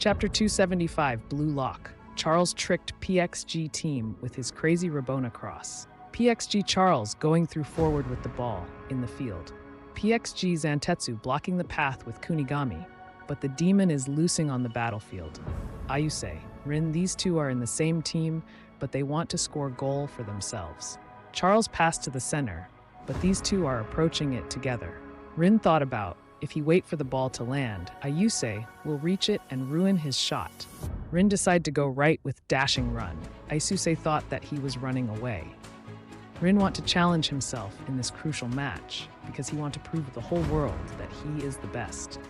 Chapter 275, Blue Lock. Charles tricked PXG team with his crazy Rabona cross. PXG Charles going through forward with the ball in the field. PXG Zantetsu blocking the path with Kunigami, but the demon is loosing on the battlefield. Ayuse, Rin, these two are in the same team, but they want to score goal for themselves. Charles passed to the center, but these two are approaching it together. Rin thought about, if he wait for the ball to land, Ayuse will reach it and ruin his shot. Rin decided to go right with dashing run. Ayuse thought that he was running away. Rin want to challenge himself in this crucial match because he want to prove to the whole world that he is the best.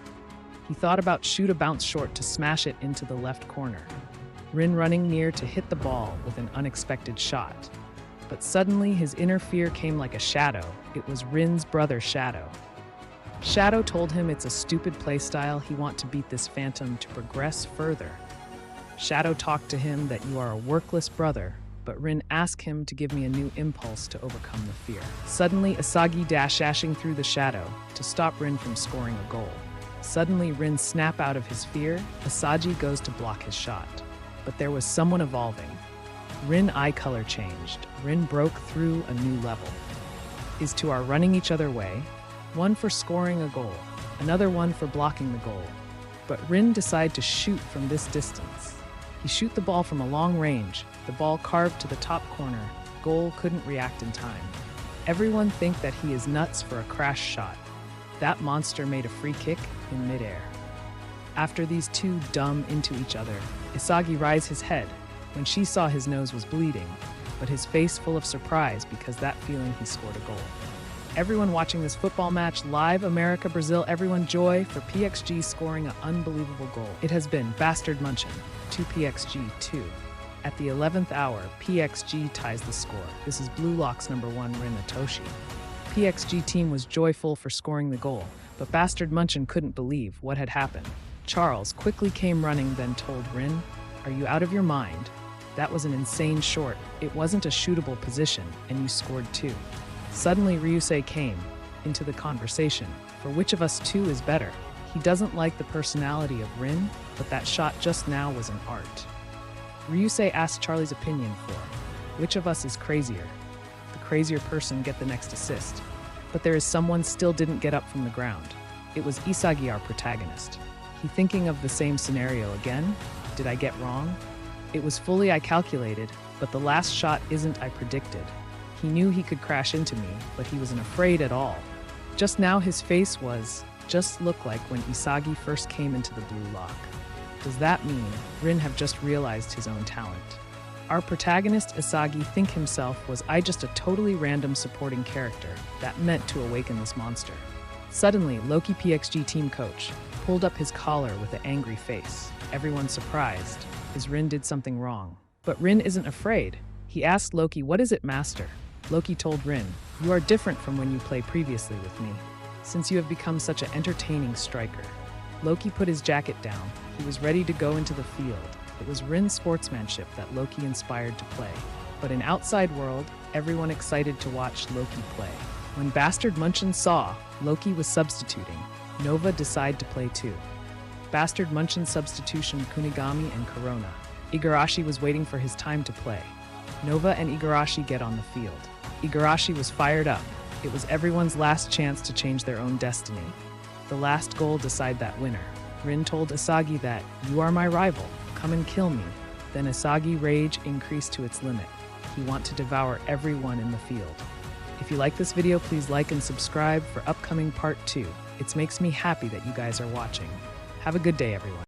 He thought about shoot a bounce short to smash it into the left corner. Rin running near to hit the ball with an unexpected shot. But suddenly his inner fear came like a shadow. It was Rin's brother Shadow. Shadow told him it's a stupid playstyle, he want to beat this phantom to progress further. Shadow talked to him that you are a workless brother, but Rin asked him to give me a new impulse to overcome the fear. Suddenly, Asagi dashing through the shadow to stop Rin from scoring a goal. Suddenly, Rin snap out of his fear. Asagi goes to block his shot. But there was someone evolving. Rin eye color changed. Rin broke through a new level. Is to our running each other way, one for scoring a goal, another one for blocking the goal. But Rin decided to shoot from this distance. He shoot the ball from a long range, the ball carved to the top corner, goal couldn't react in time. Everyone think that he is nuts for a crash shot. That monster made a free kick in midair. After these two dumb into each other, Isagi raised his head when she saw his nose was bleeding, but his face full of surprise because that feeling he scored a goal. Everyone watching this football match live, America, Brazil, everyone joy for PXG scoring an unbelievable goal. It has been Bastard Munchen, 2 PXG 2. At the 11th hour, PXG ties the score. This is Blue Lock's #1 Rin Itoshi. PXG team was joyful for scoring the goal, but Bastard Munchen couldn't believe what had happened. Charles quickly came running, then told Rin, "Are you out of your mind? That was an insane short. It wasn't a shootable position, and you scored 2. Suddenly, Ryusei came into the conversation. For which of us two is better? He doesn't like the personality of Rin, but that shot just now was an art. Ryusei asked Charlie's opinion for, which of us is crazier? The crazier person get the next assist. But there is someone still didn't get up from the ground. It was Isagi, our protagonist. He thinking of the same scenario again? Did I get wrong? It was fully I calculated, but the last shot isn't I predicted. He knew he could crash into me, but he wasn't afraid at all. Just now his face was, just looked like when Isagi first came into the Blue Lock. Does that mean Rin have just realized his own talent? Our protagonist Isagi think himself was I just a totally random supporting character that meant to awaken this monster. Suddenly, Loki PXG team coach pulled up his collar with an angry face. Everyone surprised, as Rin did something wrong. But Rin isn't afraid. He asked Loki, "What is it, master?" Loki told Rin, "You are different from when you played previously with me, since you have become such an entertaining striker." Loki put his jacket down. He was ready to go into the field. It was Rin's sportsmanship that Loki inspired to play. But in outside world, everyone excited to watch Loki play. When Bastard Munchen saw Loki was substituting, Nova decided to play too. Bastard Munchen's substitution Kunigami and Corona. Igarashi was waiting for his time to play. Nova and Igarashi get on the field. Igarashi was fired up. It was everyone's last chance to change their own destiny. The last goal decide that winner. Rin told Asagi that, "You are my rival, come and kill me." Then Asagi rage increased to its limit. He want to devour everyone in the field. If you like this video, please like and subscribe for upcoming part 2. It makes me happy that you guys are watching. Have a good day, everyone.